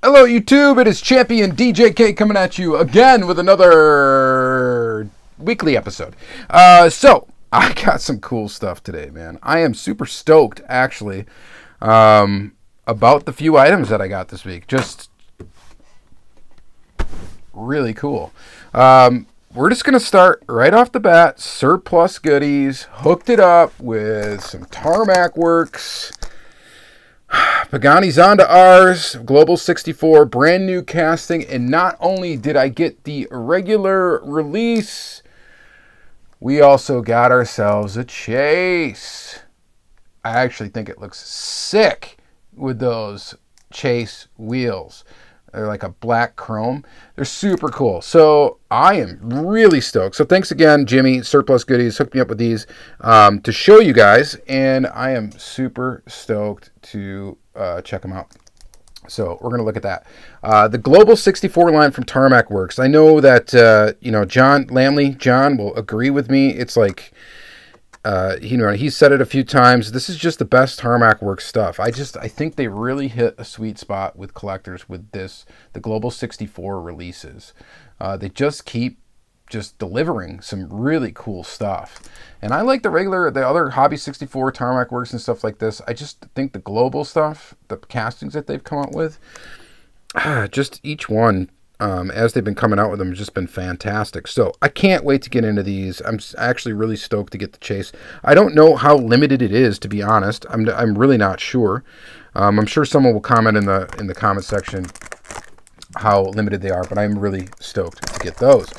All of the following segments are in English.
Hello YouTube, it is Championdjk coming at you again with another weekly episode. So, I got some cool stuff today, man. I am super stoked, actually, about the few items that I got this week. Just really cool. We're just going to start right off the bat, surplus goodies, hooked it up with some Tarmac Works, Pagani Zonda R's, Global 64, brand new casting, and not only did I get the regular release, we also got ourselves a chase. I actually think it looks sick with those chase wheels. They're like a black chrome. They're super cool. So I am really stoked. So thanks again, Jimmy, Surplus Goodies, hooked me up with these to show you guys. And I am super stoked to check them out. So we're going to look at that. The Global 64 line from Tarmac Works. I know that, you know, John Lamley, John will agree with me. It's like, you know, he's said it a few times. This is just the best Tarmac Works stuff. I think they really hit a sweet spot with collectors with this, the Global 64 releases. They just keep delivering some really cool stuff. And I like the other Hobby 64, Tarmac Works and stuff like this. I just think the global stuff, the castings that they've come out with, just each one, as they've been coming out with them, has just been fantastic. So I can't wait to get into these. I'm actually really stoked to get the chase. I don't know how limited it is, to be honest. I'm really not sure. I'm sure someone will comment in the comment section how limited they are, but I'm really stoked to get those.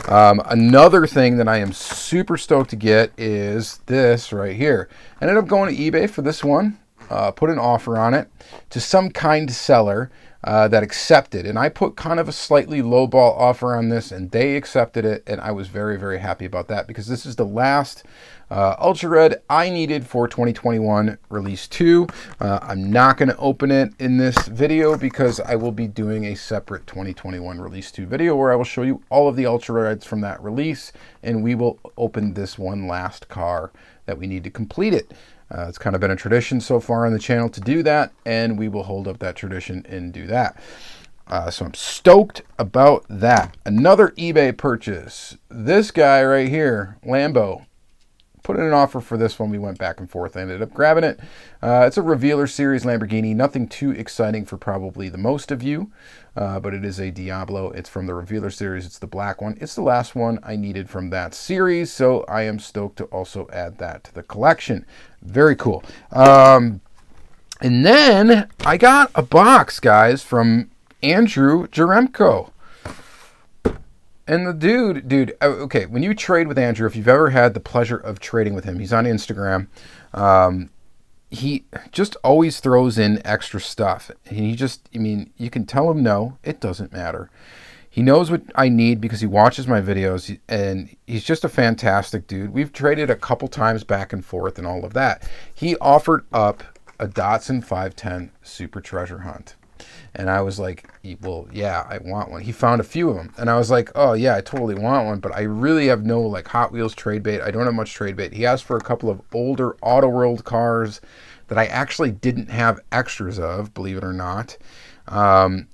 Another thing that I am super stoked to get is this right here. I ended up going to eBay for this one, put an offer on it to some kind seller that accepted, and I put kind of a slightly lowball offer on this, and they accepted it, and I was very, very happy about that, because this is the last Ultra Red I needed for 2021 Release 2. I'm not going to open it in this video because I will be doing a separate 2021 Release 2 video where I will show you all of the Ultra Reds from that release, and we will open this one last car that we need to complete it. It's kind of been a tradition so far on the channel to do that, and we will hold up that tradition and do that. So I'm stoked about that. Another eBay purchase. This guy right here, Lambo, put in an offer for this one. We went back and forth. I ended up grabbing it. It's a Revealer Series Lamborghini. Nothing too exciting for probably the most of you, but it is a Diablo. It's from the Revealer Series. It's the black one. It's the last one I needed from that series, so I am stoked to also add that to the collection. Very cool. And then I got a box, guys, from Andrew Jaremko. And the dude, okay, when you trade with Andrew, if you've ever had the pleasure of trading with him, he's on Instagram. He just always throws in extra stuff. And I mean, you can tell him no, it doesn't matter. He knows what I need because he watches my videos, and he's just a fantastic dude. We've traded a couple times back and forth and all of that. He offered up a Datsun 510 Super Treasure Hunt. And I was like, well, yeah, I want one. He found a few of them. And I was like, oh, yeah, I totally want one. But I really have no, like, Hot Wheels trade bait. I don't have much trade bait. He asked for a couple of older Auto World cars that I actually didn't have extras of, believe it or not.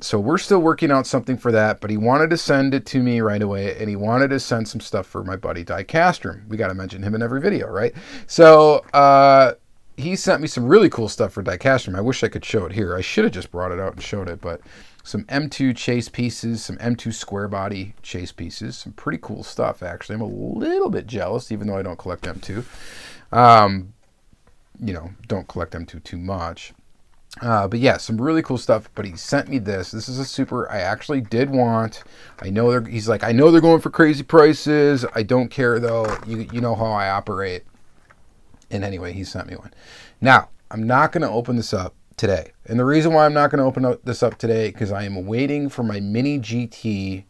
So we're still working out something for that. But he wanted to send it to me right away. And he wanted to send some stuff for my buddy Diecast. We got to mention him in every video, right? So, he sent me some really cool stuff for Diecast. I wish I could show it here. I should have just brought it out and showed it, but some M2 chase pieces, some M2 square body chase pieces, some pretty cool stuff, actually. I'm a little bit jealous, even though I don't collect M2. You know, don't collect M2 too much. But yeah, some really cool stuff. But he sent me this. This is a super I actually did want. I know he's like, I know they're going for crazy prices. I don't care, though. You know how I operate. And anyway, he sent me one. Now, I'm not going to open this up today. And the reason why I'm not going to open this up today, because I am waiting for my Mini GT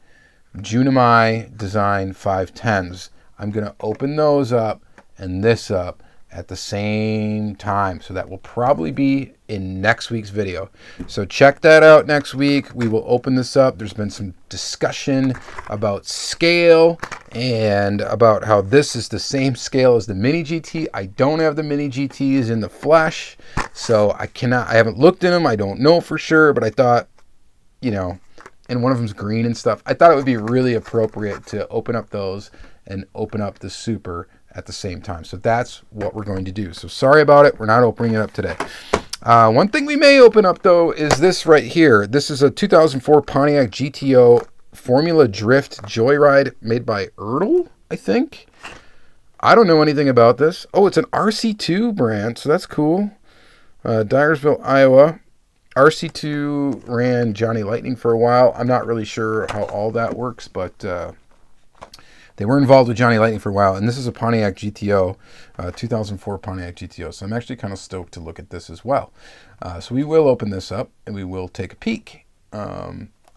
Junimai Design 510s. I'm going to open those up and this up at the same time. So that will probably be in next week's video. So check that out next week. We will open this up. There's been some discussion about scale and about how this is the same scale as the Mini GT. I don't have the Mini GTs in the flesh, so I haven't looked in them. I don't know for sure, but I thought you know, and one of them's green and stuff. I thought it would be really appropriate to open up those and open up the Super at the same time. So that's what we're going to do. So sorry about it. We're not opening it up today. One thing we may open up, though, is this right here. This is a 2004 Pontiac GTO Formula Drift Joyride made by Erdl, I think. I don't know anything about this. Oh, it's an RC2 brand, so that's cool. Dyersville, Iowa. RC2 ran Johnny Lightning for a while. I'm not really sure how all that works, but they were involved with Johnny Lightning for a while. And this is a Pontiac GTO, 2004 Pontiac GTO. So I'm actually kind of stoked to look at this as well. So we will open this up and we will take a peek.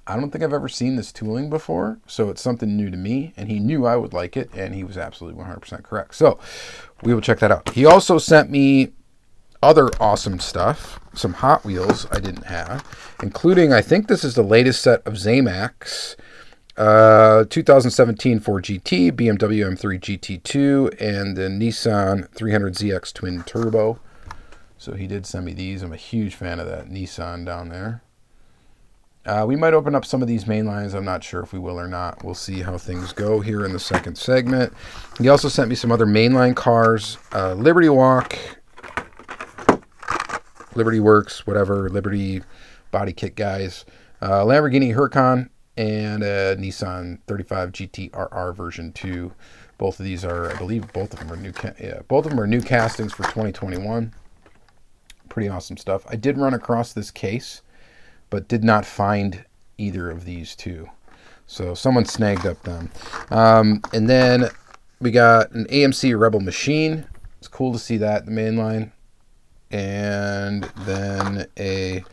I don't think I've ever seen this tooling before, so it's something new to me, and he knew I would like it, and he was absolutely 100% correct. So we will check that out. He also sent me other awesome stuff, some Hot Wheels I didn't have, including, I think this is the latest set of Zamax, 2017 Ford GT, BMW M3 GT2, and the Nissan 300ZX Twin Turbo. So he did send me these. I'm a huge fan of that Nissan down there. We might open up some of these main lines. I'm not sure if we will or not. We'll see how things go here in the second segment. He also sent me some other mainline cars. Liberty Walk, Liberty Works, whatever, Liberty body kit guys. Lamborghini Huracan and a Nissan 35 GT RR version 2. Both of these are, I believe, both of them are new castings for 2021. Pretty awesome stuff. I did run across this case, but did not find either of these two. So someone snagged up them. And then we got an AMC Rebel machine. It's cool to see that, the main line. And then a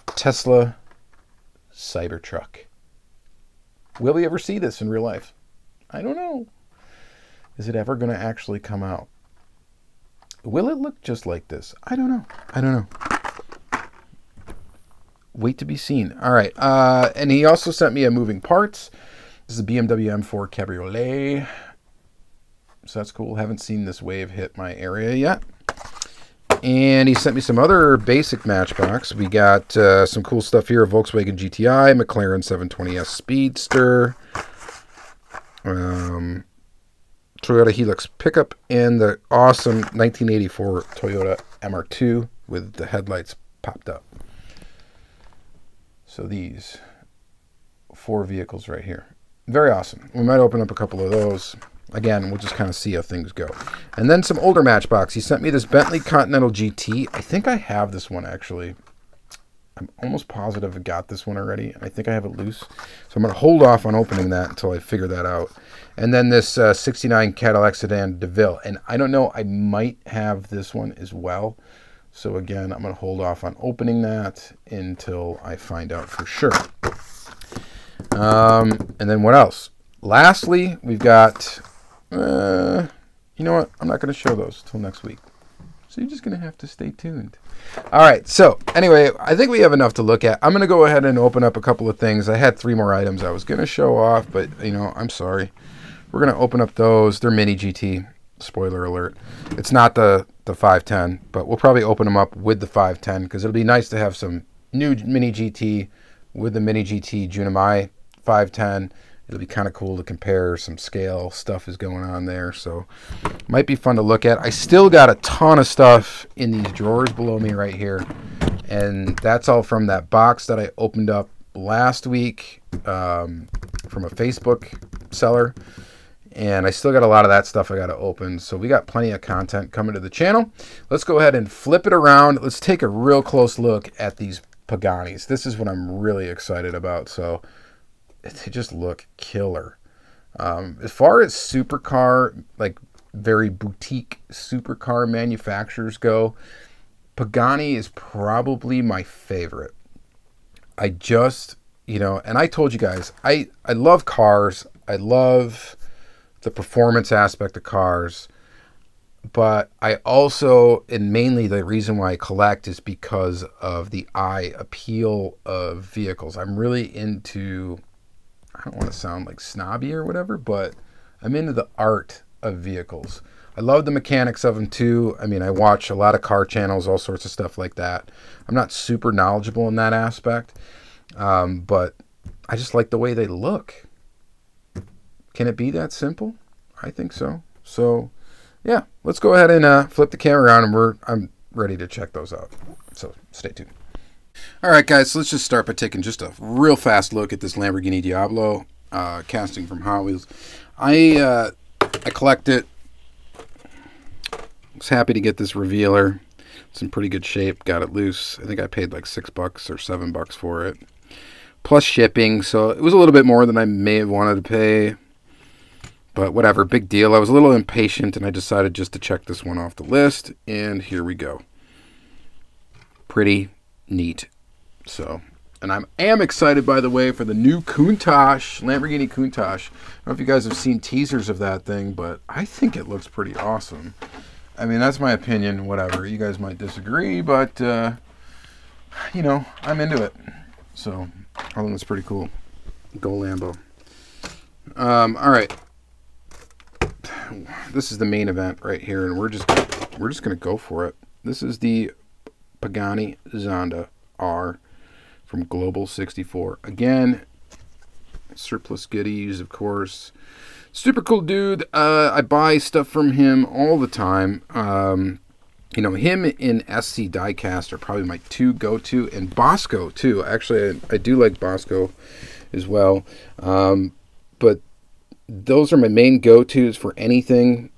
Tesla Cybertruck. Will we ever see this in real life? I don't know. Is it ever going to actually come out? Will it look just like this? I don't know. I don't know. Wait to be seen. All right. And he also sent me a moving parts. This is a BMW M4 Cabriolet. So that's cool. Haven't seen this wave hit my area yet. And he sent me some other basic Matchbox. We got some cool stuff here. Volkswagen GTI, McLaren 720S Speedster, Toyota Helix pickup, and the awesome 1984 Toyota MR2 with the headlights popped up. So these 4 vehicles right here. Very awesome. We might open up a couple of those. Again, we'll just kind of see how things go. And then some older Matchbox. He sent me this Bentley Continental GT. I think I have this one, actually. I'm almost positive I got this one already. I think I have it loose. So I'm going to hold off on opening that until I figure that out. And then this 69 Cadillac Sedan DeVille. And I don't know, I might have this one as well. So again, I'm going to hold off on opening that until I find out for sure. And then what else? Lastly, we've got, you know what? I'm not going to show those till next week. So you're just going to have to stay tuned. All right. So anyway, I think we have enough to look at. I'm going to go ahead and open up a couple of things. I had 3 more items I was going to show off, but, you know, I'm sorry. We're going to open up those. They're Mini GT. Spoiler alert. It's not the 510, but we'll probably open them up with the 510 because it'll be nice to have some new Mini GT with the Mini GT Junimai 510. It'll be kind of cool to compare. Some scale stuff is going on there, so might be fun to look at. I still got a ton of stuff in these drawers below me right here, and that's all from that box that I opened up last week from a Facebook seller. And I still got a lot of that stuff I got to open. So we got plenty of content coming to the channel. Let's go ahead and flip it around. Let's take a real close look at these Paganis. This is what I'm really excited about. So they just look killer. As far as supercar, like very boutique supercar manufacturers go, Pagani is probably my favorite. I just, you know, and I told you guys, I love cars. I love the performance aspect of cars, but I also, and mainly the reason why I collect is because of the eye appeal of vehicles. I'm really into, I don't want to sound like snobby or whatever, but I'm into the art of vehicles. I love the mechanics of them too. I mean, I watch a lot of car channels, all sorts of stuff like that. I'm not super knowledgeable in that aspect, But I just like the way they look. Can it be that simple? I think so. So, yeah, let's go ahead and flip the camera around, and I'm ready to check those out. So stay tuned. All right, guys, so let's just start by taking just a real fast look at this Lamborghini Diablo casting from Hotwheels. I collect it. Was happy to get this revealer. It's in pretty good shape. Got it loose. I think I paid like $6 or $7 for it, plus shipping. So it was a little bit more than I may have wanted to pay. But whatever, big deal. I was a little impatient, and I decided just to check this one off the list. And here we go. Pretty neat. So, and I am excited, by the way, for the new Countach, Lamborghini Countach. I don't know if you guys have seen teasers of that thing, but I think it looks pretty awesome. I mean, that's my opinion. Whatever. You guys might disagree, but, you know, I'm into it. So, I think it's pretty cool. Go Lambo. All right. This is the main event right here, and we're just gonna go for it. This is the Pagani Zonda R from Global 64. Again, surplus goodies, of course. Super cool dude. I buy stuff from him all the time. You know, him and SC Diecast are probably my two go-to, and Bosco too. Actually, I do like Bosco as well. But those are my main go-tos for anything.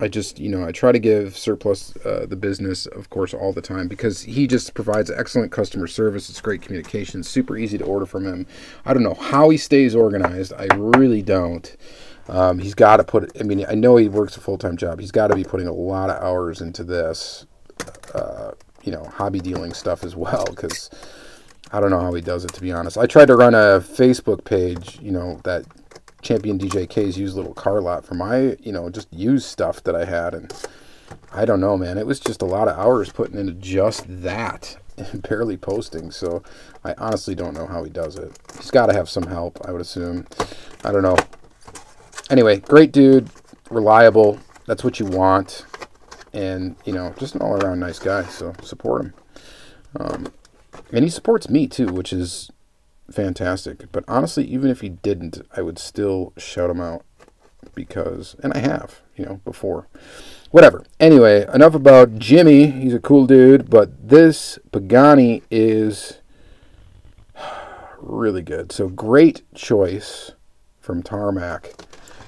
I just, you know, I try to give Surplus the business, of course, all the time, because he just provides excellent customer service. It's great communication, super easy to order from him. I don't know how he stays organized. I really don't. He's got to put it, I mean, I know he works a full-time job. He's got to be putting a lot of hours into this, you know, hobby dealing stuff as well, because I don't know how he does it, to be honest. I tried to run a Facebook page, you know, that Championdjk's used little car lot for my, you know, just used stuff that I had, and I don't know, man. It was just a lot of hours putting into just that and barely posting, so I honestly don't know how he does it. He's got to have some help, I would assume. I don't know. Anyway, great dude, reliable. That's what you want, and, you know, just an all-around nice guy, so support him. And he supports me, too, which is fantastic. But honestly, even if he didn't, I would still shout him out, because, and I have, you know, before. Whatever. Anyway, enough about Jimmy. He's a cool dude, but this Pagani is really good. So great choice from Tarmac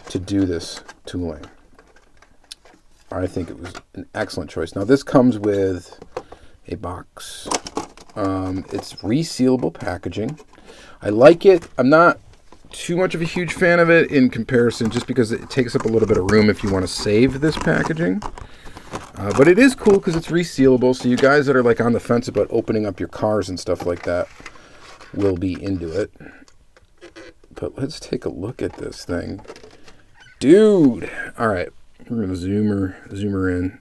to do this tooling. I think it was an excellent choice. Now this comes with a box. It's resealable packaging. I like it. I'm not too much of a huge fan of it in comparison, just because it takes up a little bit of room if you want to save this packaging. But it is cool because it's resealable, so you guys that are like on the fence about opening up your cars and stuff like that will be into it. But let's take a look at this thing. Dude! Alright, we're going to zoom her in.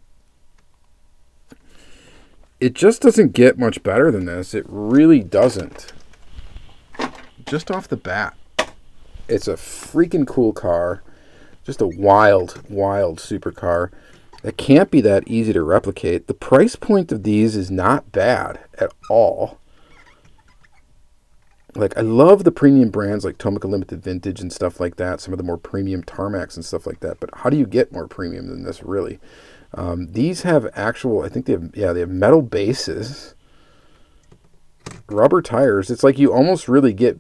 It just doesn't get much better than this. It really doesn't. Just off the bat. It's a freaking cool car. Just a wild, wild supercar. It can't be that easy to replicate. The price point of these is not bad at all. Like, I love the premium brands like Tomica Limited Vintage and stuff like that. Some of the more premium Tarmacs and stuff like that. But how do you get more premium than this, really? These have actual, I think they have, yeah, they have metal bases. Rubber tires. It's like you almost really get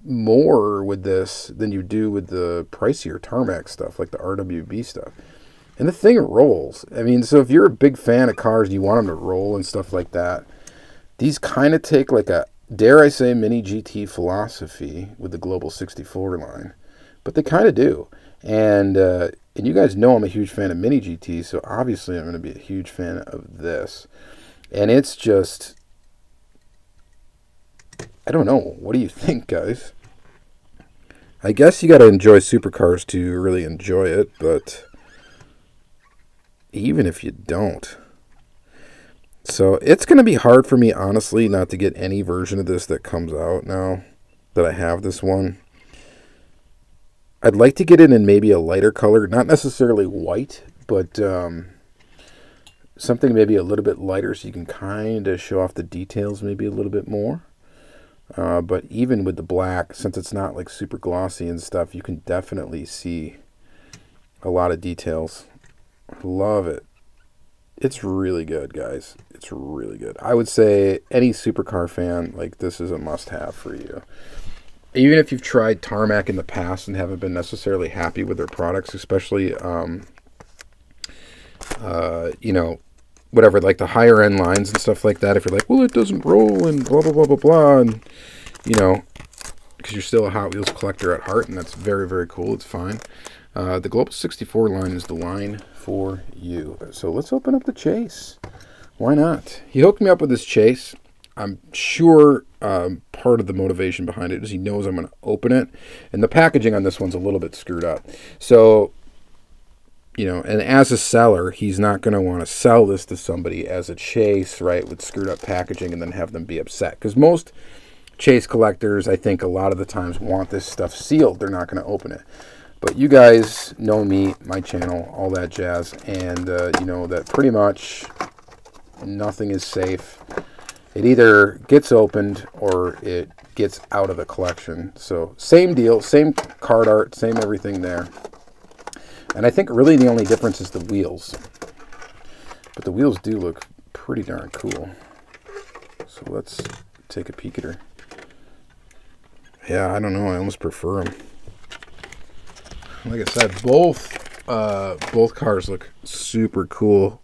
more with this than you do with the pricier Tarmac stuff, like the RWB stuff. And the thing rolls. I mean, so if you're a big fan of cars and you want them to roll and stuff like that, these kind of take like a, dare I say, mini GT philosophy with the Global 64 line. But they kind of do. And you guys know I'm a huge fan of mini GTs, so obviously I'm going to be a huge fan of this. And it's just, I don't know. What do you think, guys? I guess you got to enjoy supercars to really enjoy it, but even if you don't. So it's going to be hard for me, honestly, not to get any version of this that comes out now that I have this one. I'd like to get it in maybe a lighter color, not necessarily white, but something maybe a little bit lighter so you can kind of show off the details maybe a little bit more. But even with the black, since it's not like super glossy and stuff, you can definitely see a lot of details. Love it. It's really good, guys. It's really good. I would say any supercar fan, like, this is a must-have for you. Even if you've tried Tarmac in the past and haven't been necessarily happy with their products, especially, you know, whatever, like the higher end lines and stuff like that. If you're like, well, it doesn't roll and blah, blah, blah, blah, blah. And, you know, because you're still a Hot Wheels collector at heart, and that's very, very cool. It's fine. The Global 64 line is the line for you. So let's open up the chase. Why not? He hooked me up with this chase. I'm sure part of the motivation behind it is he knows I'm going to open it. And the packaging on this one's a little bit screwed up. So, you know, and as a seller, he's not going to want to sell this to somebody as a chase, right, with screwed up packaging and then have them be upset. Because most chase collectors, I think, a lot of the times want this stuff sealed. They're not going to open it. But you guys know me, my channel, all that jazz, and you know that pretty much nothing is safe. It either gets opened or it gets out of the collection. So same deal, same card art, same everything there. And I think really the only difference is the wheels. But the wheels do look pretty darn cool. So let's take a peek at her. Yeah, I don't know. I almost prefer them. Like I said, both cars look super cool.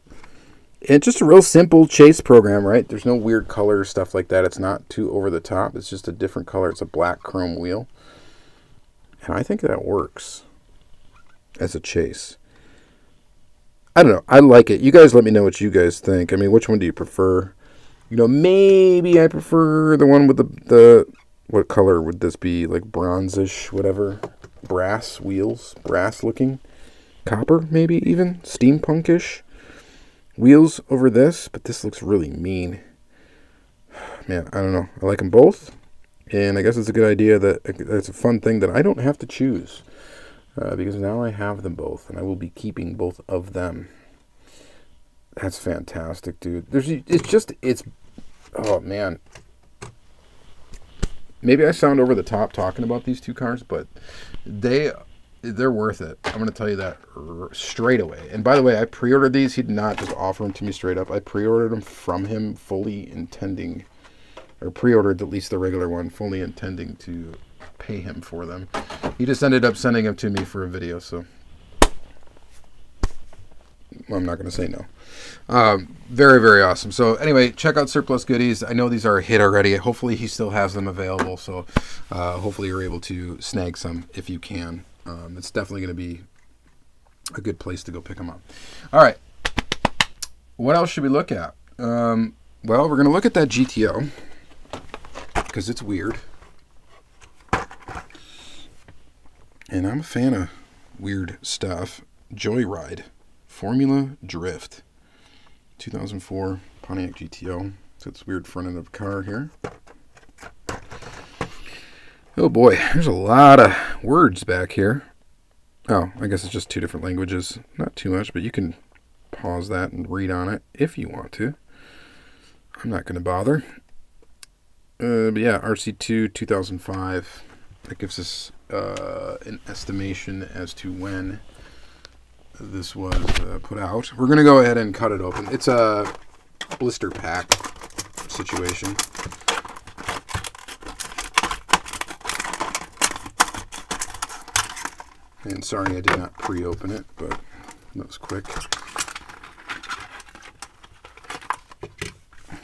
And just a real simple chase program, right? There's no weird color stuff like that. It's not too over the top. It's just a different color. It's a black chrome wheel. And I think that works as a chase. I don't know. I like it. You guys let me know what you guys think. I mean, which one do you prefer? You know, maybe I prefer the one with the what color would this be? Like bronzish, whatever. Brass wheels. Brass looking. Copper, maybe even. Steampunkish wheels over this. But this looks really mean. Man, I don't know. I like them both. And I guess it's a good idea that it's a fun thing that I don't have to choose. Because now I have them both. And I will be keeping both of them. That's fantastic, dude. It's oh, man. Maybe I sound over the top talking about these two cars, but they're worth it. I'm going to tell you that straight away. And by the way, I pre-ordered these. He did not just offer them to me straight up. I pre-ordered them from him fully intending, or pre-ordered at least the regular one, fully intending to pay him for them. He just ended up sending them to me for a video, so I'm not going to say no. Very, very awesome. So anyway, check out Surplus Goodies. I know these are a hit already. Hopefully he still has them available. So hopefully you're able to snag some if you can. It's definitely going to be a good place to go pick them up. All right. What else should we look at? Well, we're going to look at that GTO because it's weird. And I'm a fan of weird stuff. Joyride. Formula Drift. 2004 Pontiac GTO. So it's weird front end of the car here. Oh boy, there's a lot of words back here. Oh, I guess it's just two different languages. Not too much, but you can pause that and read on it if you want to. I'm not going to bother. But yeah, RC2 2005. That gives us an estimation as to when this was put out. We're going to go ahead and cut it open. It's a blister pack situation. And sorry I did not pre-open it, but that was quick.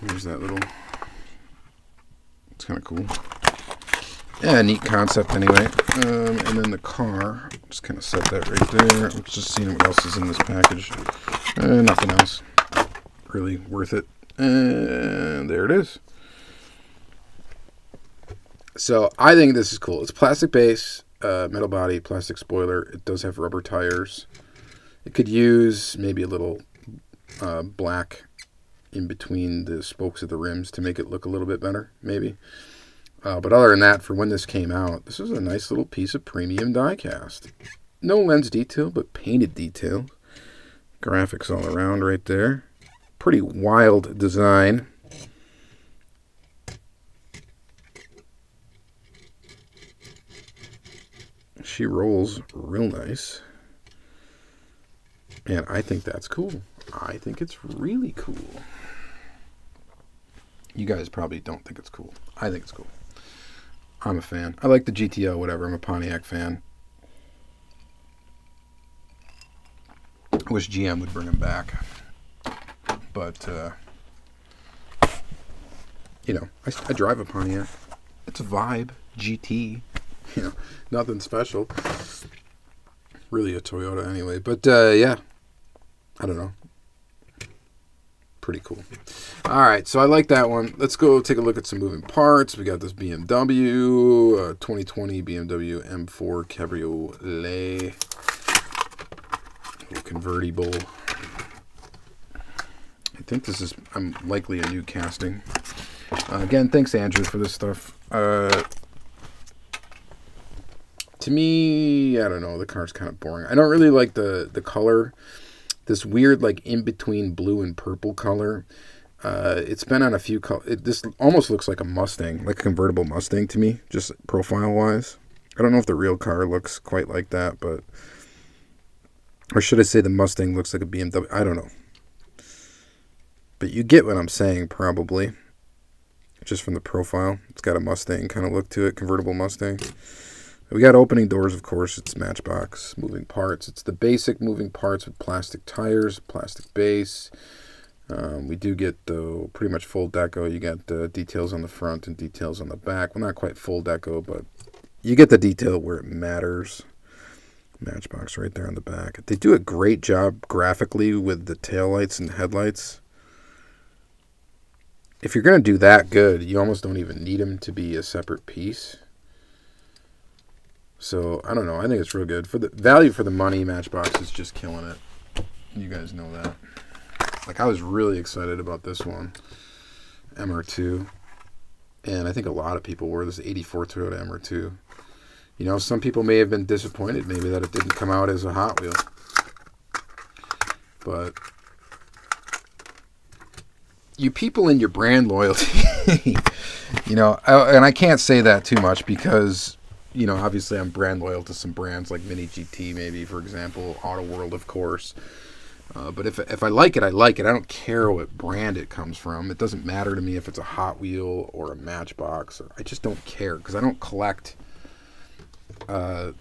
Here's that little... It's kind of cool. Yeah, neat concept anyway. And then the car, just kind of set that right there. I'm just seeing what else is in this package. Nothing else really worth it. And there it is. So I think this is cool. It's plastic base, metal body, plastic spoiler. It does have rubber tires. It could use maybe a little black in between the spokes of the rims to make it look a little bit better, maybe. But other than that, for when this came out, this is a nice little piece of premium diecast. No lens detail, but painted detail. Graphics all around right there. Pretty wild design. She rolls real nice. And I think that's cool. I think it's really cool. You guys probably don't think it's cool. I think it's cool. I'm a fan. I like the GTO, whatever. I'm a Pontiac fan. I wish GM would bring him back. But, you know, I drive a Pontiac. It's a vibe. GT. You know, nothing special. Really a Toyota anyway. But, yeah. I don't know. Pretty cool. All right, so I like that one. Let's go take a look at some moving parts. We got this BMW 2020 BMW M4 Cabriolet. Little convertible. I think this is, I'm likely a new casting. Again, thanks Andrew for this stuff. To me, I don't know, the car's kind of boring. I don't really like the color. This weird, like, in-between blue and purple color. It's been on a few colors. This almost looks like a Mustang, like a convertible Mustang to me, just profile-wise. I don't know if the real car looks quite like that, but... Or should I say the Mustang looks like a BMW? I don't know. But you get what I'm saying, probably. Just from the profile. It's got a Mustang kind of look to it, convertible Mustang. We got opening doors, of course. It's Matchbox. Moving parts. It's the basic moving parts with plastic tires, plastic base. We do get, though, pretty much full deco. You got details on the front and details on the back. Well, not quite full deco, but you get the detail where it matters. Matchbox right there on the back. They do a great job graphically with the taillights and headlights. If you're going to do that good, you almost don't even need them to be a separate piece. So, I don't know. I think it's real good. For the value for the money, Matchbox is just killing it. You guys know that. Like, I was really excited about this one. MR2. And I think a lot of people were. This 84 Toyota MR2. You know, some people may have been disappointed maybe that it didn't come out as a Hot Wheel. But you people in your brand loyalty, you know, and I can't say that too much because... You know, obviously I'm brand loyal to some brands like Mini GT, maybe, for example. Auto World, of course. But if I like it, I like it. I don't care what brand it comes from. It doesn't matter to me if it's a Hot Wheel or a Matchbox. I just don't care because I don't collect... I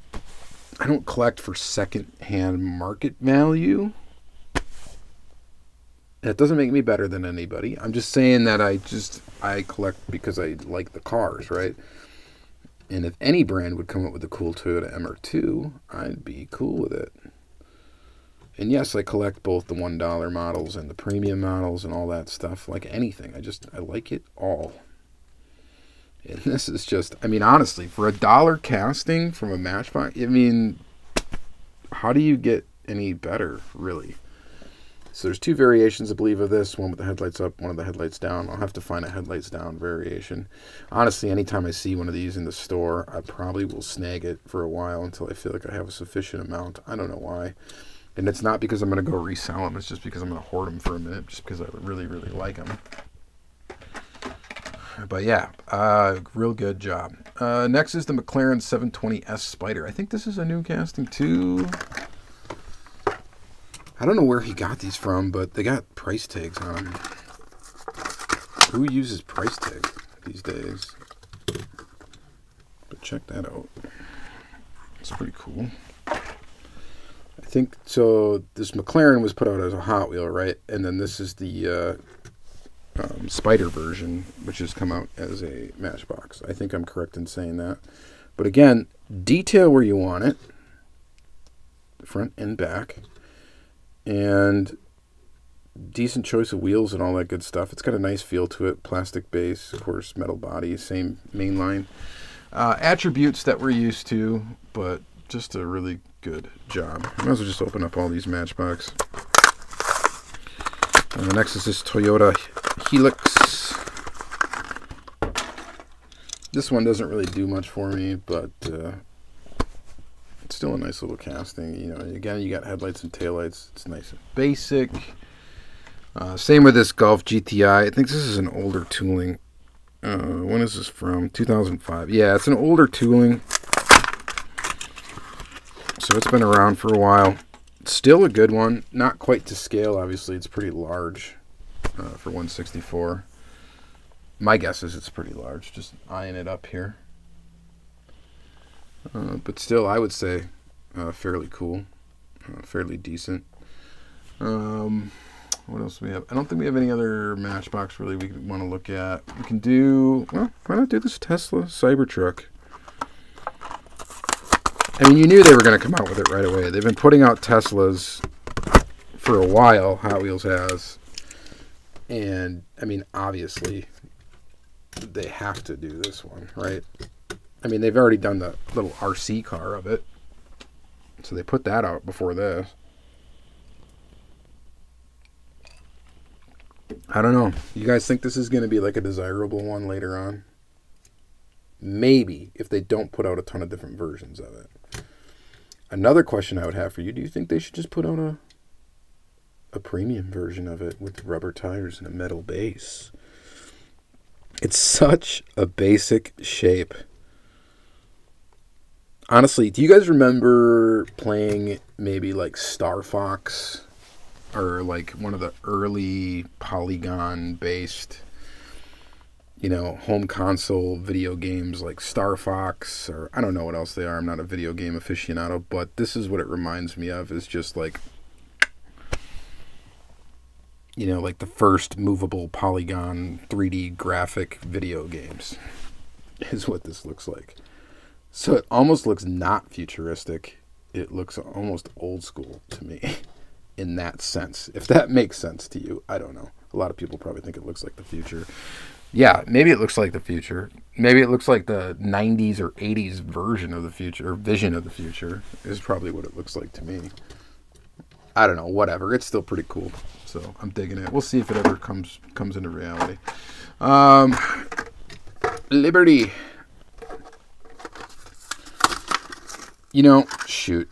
don't collect for second-hand market value. That doesn't make me better than anybody. I'm just saying that I collect because I like the cars, right? And if any brand would come up with a cool Toyota MR2, I'd be cool with it. And yes, I collect both the $1 models and the premium models and all that stuff, like anything. I like it all. And this is just, I mean, honestly, for a dollar casting from a Matchbox, I mean, how do you get any better, really? So there's two variations, I believe, of this. One with the headlights up, one with the headlights down. I'll have to find a headlights down variation. Honestly, anytime I see one of these in the store, I probably will snag it for a while until I feel like I have a sufficient amount. I don't know why. And it's not because I'm going to go resell them. It's just because I'm going to hoard them for a minute, just because I really, really like them. But yeah, real good job. Next is the McLaren 720S Spider. I think this is a new casting too. I don't know where he got these from, but they got price tags on them. Who uses price tags these days? But check that out. It's pretty cool. I think, so this McLaren was put out as a Hot Wheel, right? And then this is the Spider version, which has come out as a Matchbox. I think I'm correct in saying that. But again, detail where you want it. Front and back. And decent choice of wheels and all that good stuff. It's got a nice feel to it. Plastic base, of course, metal body, same mainline. Attributes that we're used to, but just a really good job. I might as well just open up all these Matchbox. Next is this Toyota Helix. This one doesn't really do much for me, but it's still a nice little casting. You know, again, you got headlights and taillights. It's nice and basic. Same with this Golf GTI. I think this is an older tooling. When is this from? 2005. Yeah, it's an older tooling. So it's been around for a while. Still a good one. Not quite to scale, obviously. It's pretty large for 164. My guess is it's pretty large. Just eyeing it up here. But still, I would say fairly cool. Fairly decent. What else do we have? I don't think we have any other Matchbox really we want to look at. We can do... Well, why not do this Tesla Cybertruck? I mean, you knew they were going to come out with it right away. They've been putting out Teslas for a while, Hot Wheels has. And, I mean, obviously, they have to do this one, right? I mean, they've already done the little RC car of it. So they put that out before this. I don't know. You guys think this is going to be like a desirable one later on? Maybe, if they don't put out a ton of different versions of it. Another question I would have for you, do you think they should just put out a premium version of it with rubber tires and a metal base? It's such a basic shape. Honestly, do you guys remember playing maybe like Star Fox or like one of the early polygon-based, you know, home console video games like Star Fox, or I don't know what else they are. I'm not a video game aficionado, but this is what it reminds me of. Is just like, you know, like the first movable polygon 3D graphic video games is what this looks like. So it almost looks not futuristic. It looks almost old school to me in that sense. If that makes sense to you, I don't know. A lot of people probably think it looks like the future. Yeah, maybe it looks like the future. Maybe it looks like the 90s or 80s version of the future, or vision of the future, is probably what it looks like to me. I don't know, whatever. It's still pretty cool, so I'm digging it. We'll see if it ever comes into reality. Liberty. You know, shoot.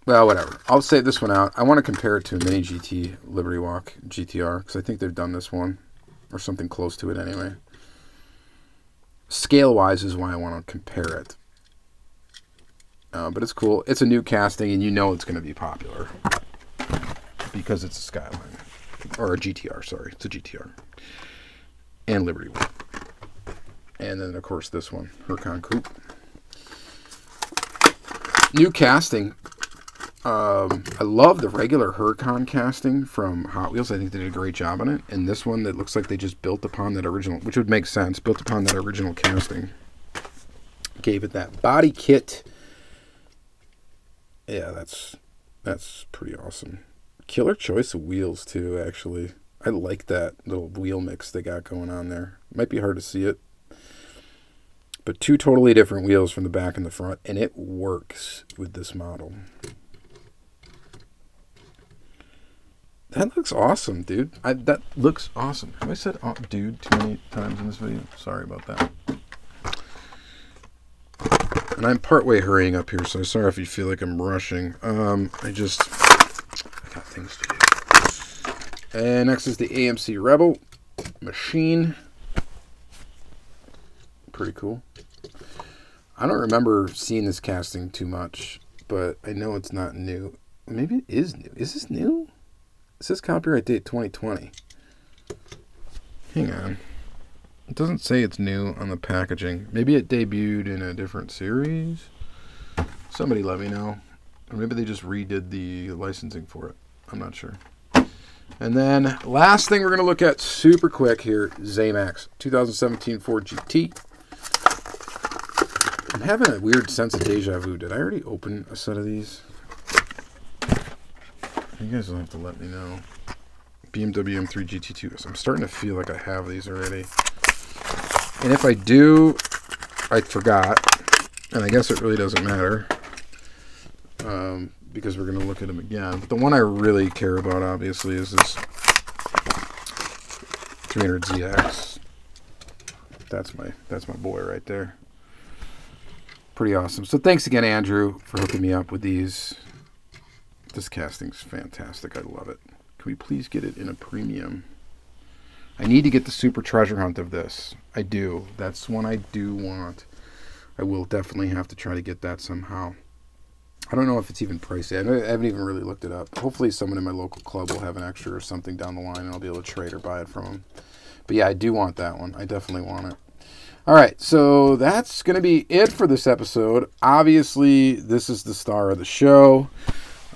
Well, whatever. I'll save this one out. I want to compare it to a Mini GT Liberty Walk GTR, because I think they've done this one. Or something close to it anyway. Scale-wise is why I want to compare it. But it's cool. It's a new casting, and you know it's going to be popular. Because it's a Skyline. Or a GTR, sorry. It's a GTR. And Liberty One. And then, of course, this one. Huracan Coupe. New casting. I love the regular Huracan casting from Hot Wheels. I think they did a great job on it. And this one that looks like they just built upon that original, which would make sense, built upon that original casting. Gave it that body kit. Yeah, that's pretty awesome. Killer choice of wheels too, actually. I like that little wheel mix they got going on there. Might be hard to see it. But two totally different wheels from the back and the front, and it works with this model. That looks awesome, dude. That looks awesome. Have I said dude too many times in this video? Sorry about that. And I'm partway hurrying up here, so sorry if you feel like I'm rushing. I got things to do. And next is the AMC Rebel Machine. Pretty cool. I don't remember seeing this casting too much, but I know it's not new. Maybe it is new. Is this new? It says copyright date 2020. Hang on. It doesn't say it's new on the packaging. Maybe it debuted in a different series. Somebody let me know. Or maybe they just redid the licensing for it. I'm not sure. And then last thing we're going to look at super quick here, Zamax 2017 Ford GT. I'm having a weird sense of deja vu. Did I already open a set of these? You guys will have to let me know. BMW M3 GT2. I'm starting to feel like I have these already. And if I do, I forgot. And I guess it really doesn't matter. Because we're going to look at them again. But the one I really care about, obviously, is this 300ZX. That's my boy right there. Pretty awesome. So thanks again, Andrew, for hooking me up with these. This casting's fantastic. I love it. Can we please get it in a premium? I need to get the super treasure hunt of this. I do. That's one I do want. I will definitely have to try to get that somehow. I don't know if it's even pricey. I haven't even really looked it up. Hopefully someone in my local club will have an extra or something down the line, and I'll be able to trade or buy it from them. But yeah, I do want that one. I definitely want it. All right, so that's going to be it for this episode. Obviously, this is the star of the show,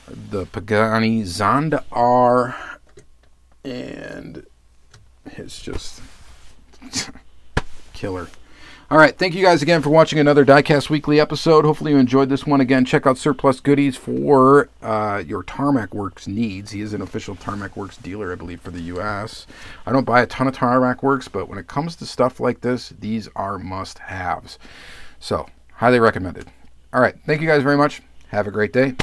the Pagani Zonda R, and it's just killer. All right, thank you guys again for watching another Diecast Weekly episode. Hopefully you enjoyed this one. Again, check out Surplus Goodies for your Tarmac Works needs. He is an official Tarmac Works dealer, I believe, for the U.S. I don't buy a ton of Tarmac Works, but when it comes to stuff like this, these are must-haves. So, highly recommended. All right, thank you guys very much. Have a great day.